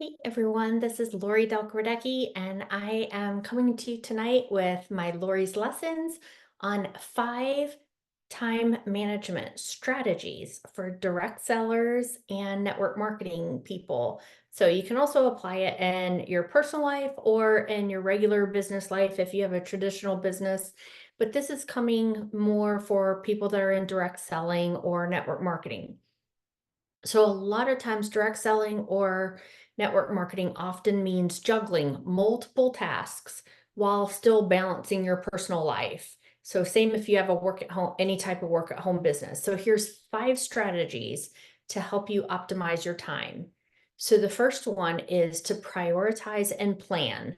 Hey everyone, this is Lori Del Grodecki, and I am coming to you tonight with my Lori's lessons on 5 time management strategies for direct sellers and network marketing people. So you can also apply it in your personal life or in your regular business life if you have a traditional business. But this is coming more for people that are in direct selling or network marketing. So a lot of times direct selling or network marketing often means juggling multiple tasks while still balancing your personal life. So same if you have a work at home, any type of work at home business. So here's 5 strategies to help you optimize your time. So the first one is to prioritize and plan.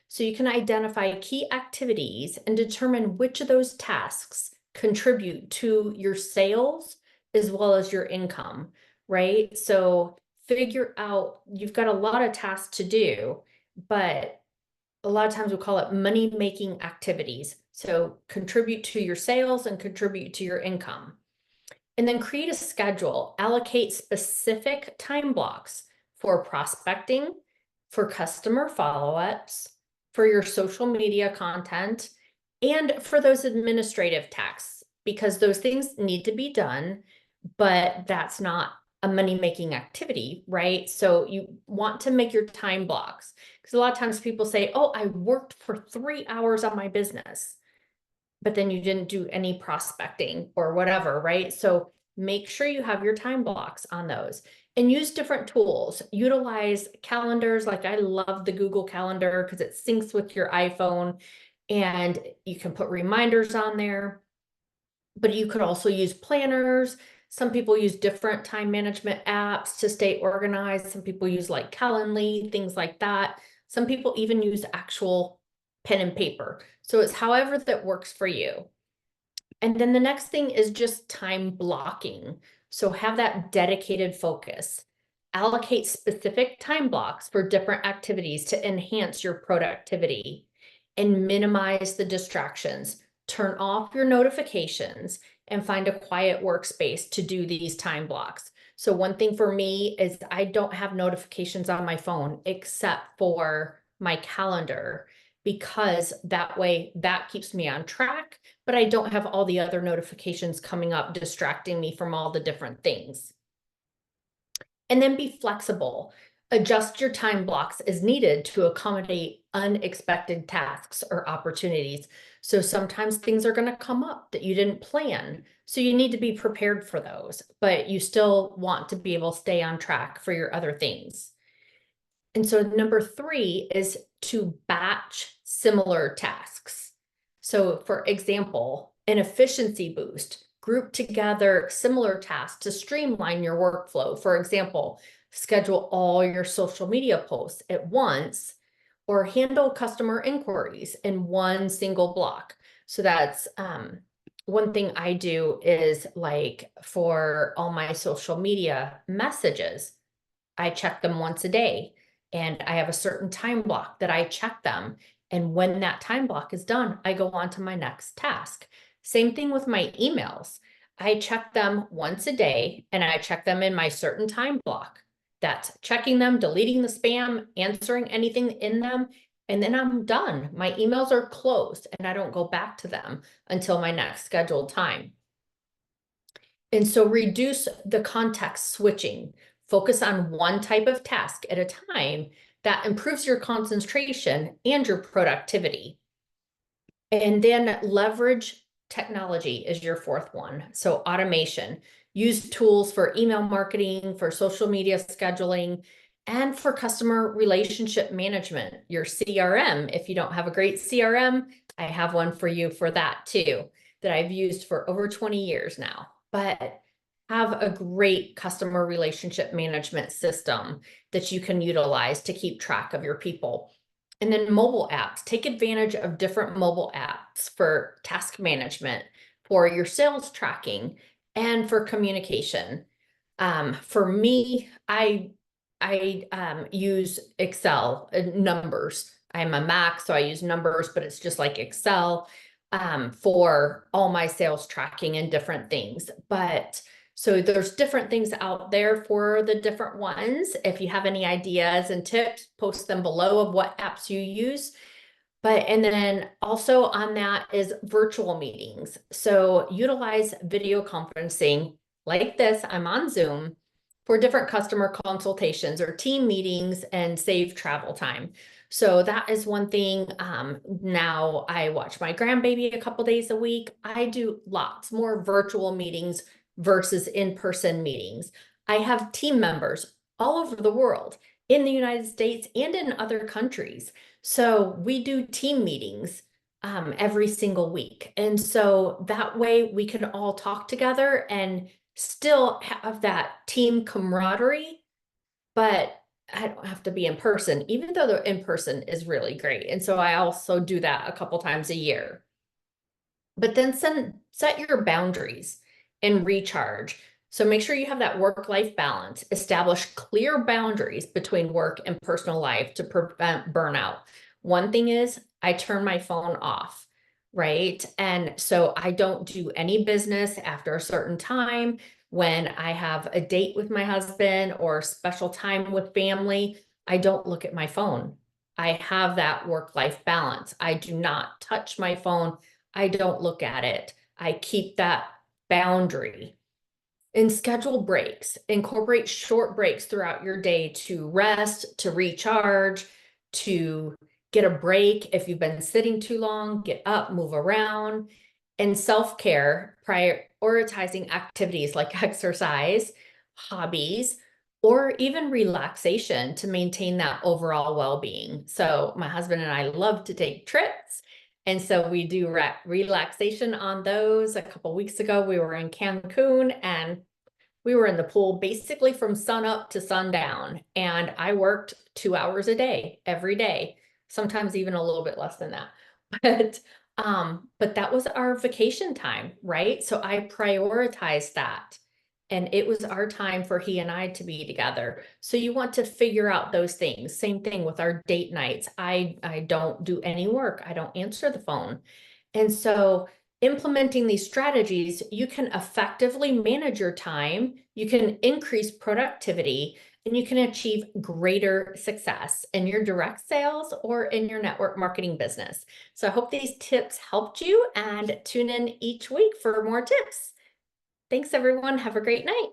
So you can identify key activities and determine which of those tasks contribute to your sales as well as your income, right? So figure out, you've got a lot of tasks to do, but a lot of times we call it money making activities. So contribute to your sales and contribute to your income. And then create a schedule, allocate specific time blocks for prospecting, for customer follow-ups, for your social media content, and for those administrative tasks, because those things need to be done, but that's not a money-making activity, right? So you want to make your time blocks, because a lot of times people say, oh, I worked for 3 hours on my business, but then you didn't do any prospecting or whatever, right? So make sure you have your time blocks on those and use different tools. Utilize calendars. Like I love the Google Calendar because it syncs with your iPhone and you can put reminders on there, but you could also use planners. Some people use different time management apps to stay organized. Some people use like Calendly, things like that. Some people even use actual pen and paper. So it's however that works for you. And then the next thing is just time blocking. So have that dedicated focus. Allocate specific time blocks for different activities to enhance your productivity and minimize the distractions. Turn off your notifications and find a quiet workspace to do these time blocks. So one thing for me is I don't have notifications on my phone except for my calendar, because that way that keeps me on track, but I don't have all the other notifications coming up distracting me from all the different things. And then be flexible. Adjust your time blocks as needed to accommodate unexpected tasks or opportunities. So sometimes things are going to come up that you didn't plan. So you need to be prepared for those, but you still want to be able to stay on track for your other things. And so number 3 is to batch similar tasks. So for example, an efficiency boost, group together similar tasks to streamline your workflow. For example, schedule all your social media posts at once or handle customer inquiries in one single block. So that's one thing I do is like for all my social media messages, I check them once a day and I have a certain time block that I check them. And when that time block is done, I go on to my next task. Same thing with my emails. I check them once a day and I check them in my certain time block. That's checking them, deleting the spam, answering anything in them, and then I'm done. My emails are closed and I don't go back to them until my next scheduled time. And so reduce the context switching. Focus on one type of task at a time. That improves your concentration and your productivity. And then leverage technology is your 4th one. So automation. Use tools for email marketing, for social media scheduling, and for customer relationship management, your CRM. If you don't have a great CRM, I have one for you for that too, that I've used for over 20 years now. But have a great customer relationship management system that you can utilize to keep track of your people. And then mobile apps, take advantage of different mobile apps for task management, for your sales tracking, and for communication. For me, I use Excel numbers. I'm a Mac, so I use numbers, but it's just like Excel for all my sales tracking and different things. But So there's different things out there for the different ones. If you have any ideas and tips, post them below of what apps you use. And then also on that is virtual meetings. So utilize video conferencing like this. I'm on Zoom for different customer consultations or team meetings and save travel time. So that is one thing. Now I watch my grandbaby a couple days a week. I do lots more virtual meetings versus in-person meetings. I have team members all over the world, in the United States and in other countries. So we do team meetings every single week. And so that way we can all talk together and still have that team camaraderie, but I don't have to be in person, even though the in person is really great. And so I also do that a couple times a year. But then set your boundaries and recharge. So make sure you have that work-life balance. Establish clear boundaries between work and personal life to prevent burnout. One thing is I turn my phone off, right? And so I don't do any business after a certain time. When I have a date with my husband or special time with family, I don't look at my phone. I have that work-life balance. I do not touch my phone. I don't look at it. I keep that boundary. And schedule breaks. Incorporate short breaks throughout your day to rest, to recharge, to get a break. If you've been sitting too long, get up, move around. And self-care, prioritizing activities like exercise, hobbies, or even relaxation to maintain that overall well-being. So my husband and I love to take trips. And so we do relaxation on those. A couple weeks ago, we were in Cancun and we were in the pool basically from sun up to sundown. And I worked 2 hours a day, every day, sometimes even a little bit less than that. But that was our vacation time, right? So I prioritized that. And it was our time for he and I to be together. So you want to figure out those things. Same thing with our date nights. I don't do any work. I don't answer the phone. And so implementing these strategies, you can effectively manage your time, you can increase productivity, and you can achieve greater success in your direct sales or in your network marketing business. So I hope these tips helped you, and tune in each week for more tips. Thanks, everyone. Have a great night.